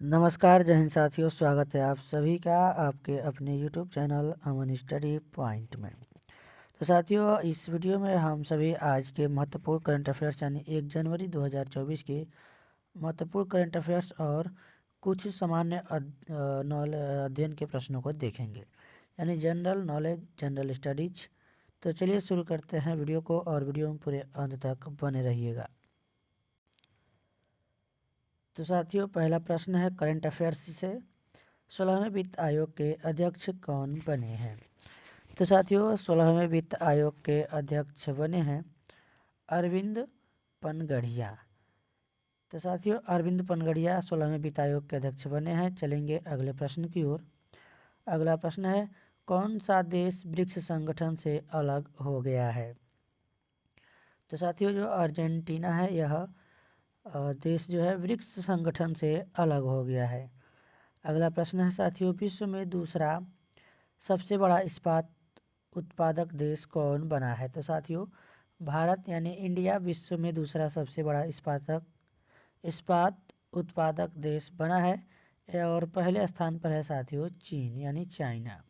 नमस्कार जय हिंद साथियों, स्वागत है आप सभी का आपके अपने YouTube चैनल अमन स्टडी पॉइंट में। तो साथियों, इस वीडियो में हम सभी आज के महत्वपूर्ण करंट अफेयर्स यानी 1 जनवरी 2024 के महत्वपूर्ण करंट अफेयर्स और कुछ सामान्य अध्ययन के प्रश्नों को देखेंगे, यानी जनरल नॉलेज, जनरल स्टडीज। तो चलिए शुरू करते हैं वीडियो को, और वीडियो में पूरे अंत तक बने रहिएगा। तो साथियों, पहला प्रश्न है करंट अफेयर्स से, 16वें वित्त आयोग के अध्यक्ष कौन बने हैं? तो साथियों, 16वें वित्त आयोग के अध्यक्ष बने हैं अरविंद पनगड़िया। तो साथियों, अरविंद पनगड़िया 16वें वित्त आयोग के अध्यक्ष बने हैं। चलेंगे अगले प्रश्न की ओर। अगला प्रश्न है, कौन सा देश ब्रिक्स संगठन से अलग हो गया है? तो साथियों, जो अर्जेंटीना है, यह देश जो है ब्रिक्स संगठन से अलग हो गया है। अगला प्रश्न है साथियों, विश्व में दूसरा सबसे बड़ा इस्पात उत्पादक देश कौन बना है? तो साथियों, भारत यानी इंडिया विश्व में दूसरा सबसे बड़ा इस्पात उत्पादक देश बना है, और पहले स्थान पर है साथियों चीन यानी चाइना।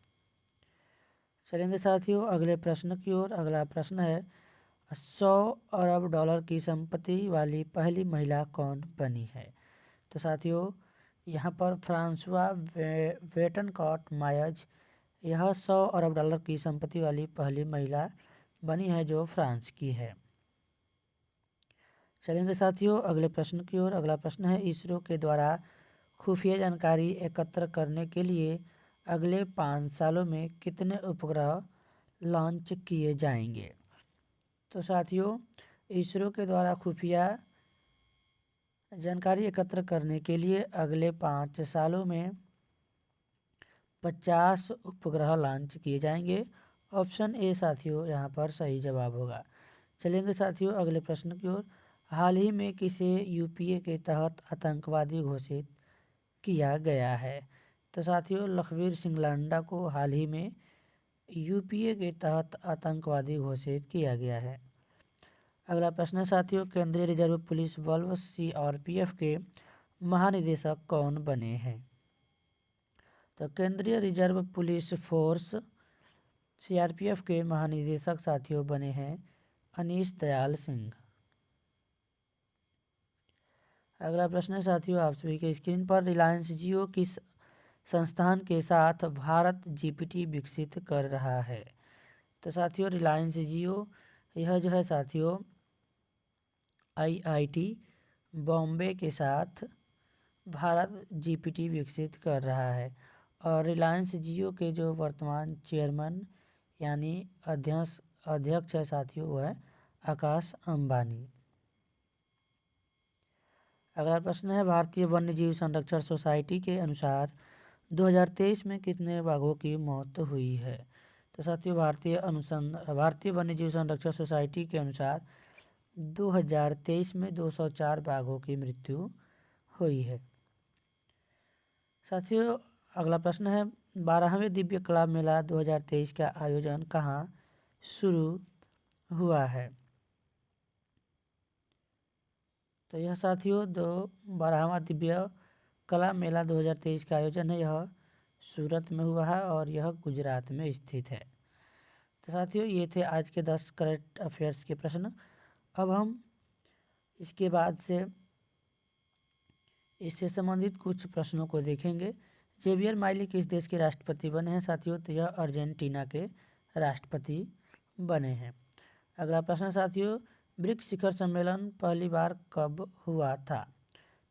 चलेंगे साथियों अगले प्रश्न की ओर। अगला प्रश्न है, 100 अरब डॉलर की संपत्ति वाली पहली महिला कौन बनी है? तो साथियों, यहाँ पर फ्रांसवा वेटनकॉट मायज यह 100 अरब डॉलर की संपत्ति वाली पहली महिला बनी है, जो फ्रांस की है। चलेंगे साथियों अगले प्रश्न की ओर। अगला प्रश्न है, इसरो के द्वारा खुफिया जानकारी एकत्र करने के लिए अगले 5 सालों में कितने उपग्रह लॉन्च किए जाएंगे? तो साथियों, इसरो के द्वारा खुफिया जानकारी एकत्र करने के लिए अगले 5 सालों में 50 उपग्रह लॉन्च किए जाएंगे। ऑप्शन ए साथियों यहाँ पर सही जवाब होगा। चलेंगे साथियों अगले प्रश्न की ओर। हाल ही में किसे यूपीए के तहत आतंकवादी घोषित किया गया है? तो साथियों, लखवीर सिंह लांडा को हाल ही में यूपीए के तहत आतंकवादी घोषित किया गया है। अगला प्रश्न है साथियों, केंद्रीय रिजर्व पुलिस बल सीआरपीएफ के महानिदेशक कौन बने हैं? तो केंद्रीय रिजर्व पुलिस फोर्स सीआरपीएफ के महानिदेशक साथियों बने हैं अनीश दयाल सिंह। अगला प्रश्न है साथियों आप सभी के स्क्रीन पर, रिलायंस जियो किस संस्थान के साथ भारत जीपीटी विकसित कर रहा है? तो साथियों, रिलायंस जियो यह जो है साथियों आईआईटी बॉम्बे के साथ भारत जीपीटी विकसित कर रहा है, और रिलायंस जियो के जो वर्तमान चेयरमैन यानी अध्यक्ष है साथियों, वो है आकाश अंबानी। अगला प्रश्न है, भारतीय वन्यजीव संरक्षण सोसाइटी के अनुसार 2023 में कितने बाघों की मौत हुई है? तो साथियों, भारतीय वन्यजीव संरक्षण सोसाइटी के अनुसार 2023 में 204 बाघों की मृत्यु हुई है। साथियों, अगला प्रश्न है, 12वें दिव्य कला मेला 2023 का आयोजन कहाँ शुरू हुआ है? तो यह साथियों 12वां दिव्य कला मेला 2023 का आयोजन है, यह सूरत में हुआ है और यह गुजरात में स्थित है। तो साथियों, ये थे आज के 10 करंट अफेयर्स के प्रश्न। अब हम इसके बाद से इससे संबंधित कुछ प्रश्नों को देखेंगे। जेवियर माइली किस देश के राष्ट्रपति बने हैं? साथियों, तो यह अर्जेंटीना के राष्ट्रपति बने हैं। अगला प्रश्न साथियों, ब्रिक्स शिखर सम्मेलन पहली बार कब हुआ था?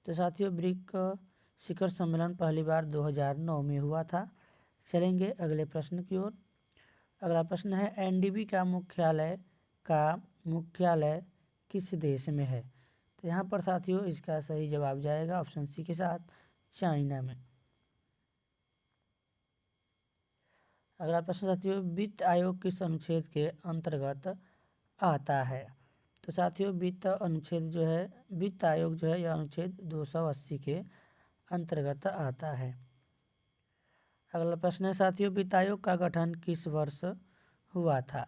तो साथियों, ब्रिक्स शिखर सम्मेलन पहली बार 2009 में हुआ था। चलेंगे अगले प्रश्न की ओर। अगला प्रश्न है, एनडीबी का मुख्यालय किस देश में है? तो यहाँ पर साथियों इसका सही जवाब जाएगा ऑप्शन सी के साथ, चाइना में। अगला प्रश्न साथियों, वित्त आयोग किस अनुच्छेद के अंतर्गत आता है? तो साथियों, वित्त आयोग जो है यह अनुच्छेद 280 के अंतर्गत आता है। अगला प्रश्न है साथियों, वित्त आयोग का गठन किस वर्ष हुआ था?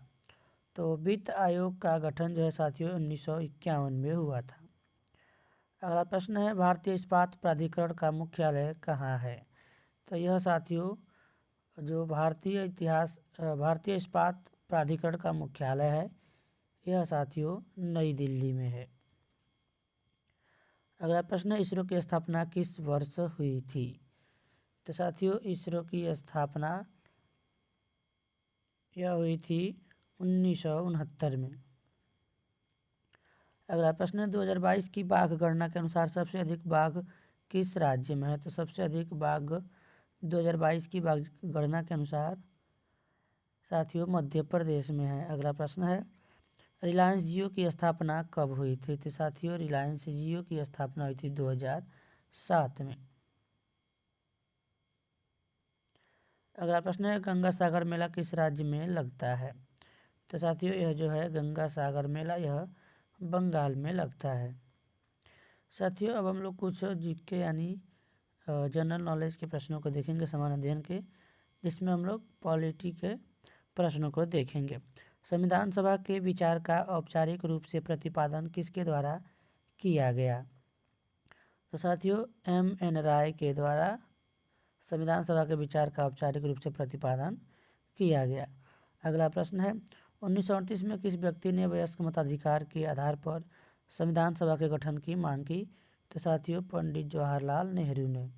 तो वित्त आयोग का गठन जो है साथियों 1951 में हुआ था। अगला प्रश्न है भारतीय इस्पात प्राधिकरण का मुख्यालय कहाँ है। तो यह साथियों जो भारतीय इस्पात प्राधिकरण का मुख्यालय है यह साथियों नई दिल्ली में है। अगला प्रश्न है इसरो की स्थापना किस वर्ष हुई थी। तो साथियों इसरो की स्थापना यह हुई थी 1969 में। अगला प्रश्न है 2022 की बाघ गणना के अनुसार सबसे अधिक बाघ किस राज्य में है। तो सबसे अधिक बाघ 2022 की बाघ गणना के अनुसार साथियों मध्य प्रदेश में है। अगला प्रश्न है रिलायंस जियो की स्थापना कब हुई थी। तो साथियों रिलायंस जियो की स्थापना हुई थी 2007 में। अगला प्रश्न है गंगा सागर मेला किस राज्य में लगता है। तो साथियों यह जो है गंगा सागर मेला यह बंगाल में लगता है। साथियों अब हम लोग कुछ जीके यानी जनरल नॉलेज के प्रश्नों को देखेंगे समान अध्ययन के, जिसमें हम लोग पॉलिटी के प्रश्नों को देखेंगे। संविधान सभा के विचार का औपचारिक रूप से प्रतिपादन किसके द्वारा किया गया। तो साथियों M.N. राय के द्वारा संविधान सभा के विचार का औपचारिक रूप से प्रतिपादन किया गया। अगला प्रश्न है 1938 में किस व्यक्ति ने वयस्क मताधिकार के आधार पर संविधान सभा के गठन की मांग की। तो साथियों पंडित जवाहरलाल नेहरू ने।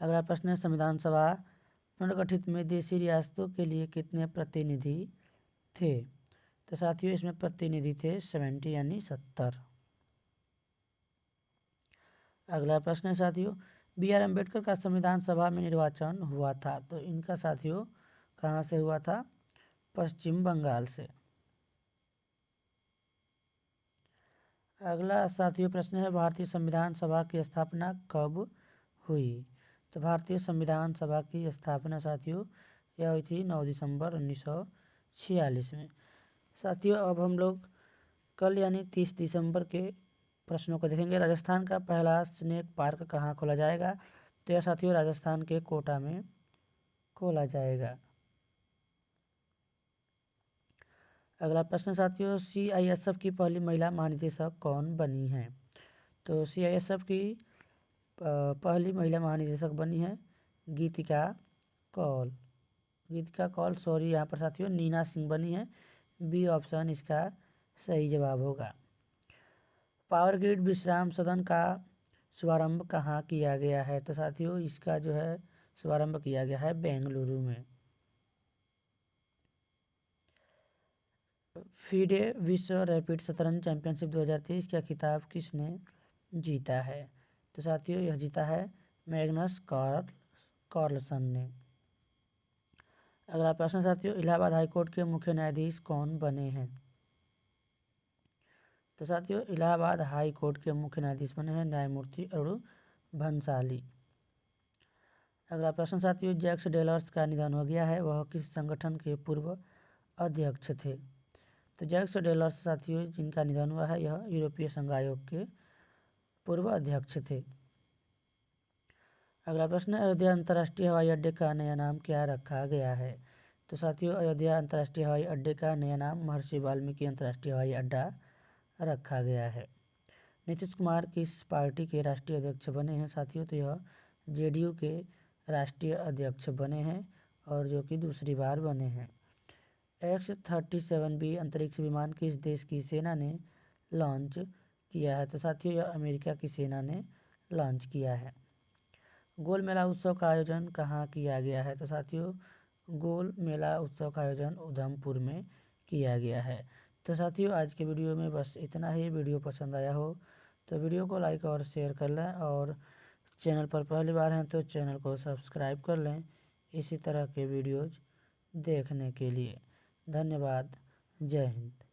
अगला प्रश्न है संविधान सभा पुनर्गठित में देशी रियासतों के लिए कितने प्रतिनिधि थे। तो साथियों इसमें प्रतिनिधि थे 70 यानी 70। अगला प्रश्न है साथियों B.R. अम्बेडकर का संविधान सभा में निर्वाचन हुआ था। तो इनका साथियों कहाँ से हुआ था, पश्चिम बंगाल से। अगला साथियों प्रश्न है भारतीय संविधान सभा की स्थापना कब हुई। तो भारतीय संविधान सभा की स्थापना साथियों यह हुई थी 9 दिसंबर 1946 में। साथियों अब हम लोग कल यानी 30 दिसंबर के प्रश्नों को देखेंगे। राजस्थान का पहला स्नेक पार्क कहाँ खोला जाएगा। तो यह साथियों राजस्थान के कोटा में खोला जाएगा। अगला प्रश्न साथियों CISF की पहली महिला महानिदेशक कौन बनी है। तो CISF की पहली महिला महानिदेशक बनी है गीतिका कौल। सॉरी यहाँ पर साथियों नीना सिंह बनी है। B ऑप्शन इसका सही जवाब होगा। पावर ग्रिड विश्राम सदन का शुभारंभ कहाँ किया गया है। तो साथियों इसका जो है शुभारंभ किया गया है बेंगलुरु में। FIDE विश्व रैपिड शतरंज चैंपियनशिप 2023 का खिताब किसने जीता है। तो साथियों यह जीता है मैग्नस कार्लसन ने। अगला प्रश्न साथियों इलाहाबाद हाईकोर्ट के मुख्य न्यायाधीश कौन बने हैं। तो साथियों इलाहाबाद हाई कोर्ट के मुख्य न्यायाधीश बने हैं न्यायमूर्ति अरुण भंसाली। अगला प्रश्न साथियों जैक्स डेलर्स का निधन हो गया है, वह किस संगठन के पूर्व अध्यक्ष थे। तो जैक्स डेलर्स साथियों जिनका निधन हुआ है यह यूरोपीय संघ आयोग के पूर्व अध्यक्ष थे। अगला प्रश्न अयोध्या अंतर्राष्ट्रीय हवाई अड्डे का नया नाम क्या रखा गया है। तो साथियों अयोध्या अंतर्राष्ट्रीय हवाई अड्डे का नया नाम महर्षि वाल्मीकि अंतर्राष्ट्रीय हवाई अड्डा रखा गया है। नीतीश कुमार किस पार्टी के राष्ट्रीय अध्यक्ष बने हैं। साथियों तो यह JDU के राष्ट्रीय अध्यक्ष बने हैं और जो कि दूसरी बार बने हैं। X-37B अंतरिक्ष विमान किस देश की सेना ने लॉन्च किया है। तो साथियों यह अमेरिका की सेना ने लॉन्च किया है। गोल मेला उत्सव का आयोजन कहाँ किया गया है। तो साथियों गोल मेला उत्सव का आयोजन उधमपुर में किया गया है। तो साथियों आज के वीडियो में बस इतना ही। वीडियो पसंद आया हो तो वीडियो को लाइक और शेयर कर लें और चैनल पर पहली बार हैं तो चैनल को सब्सक्राइब कर लें इसी तरह के वीडियोज़ देखने के लिए। धन्यवाद। जय हिंद।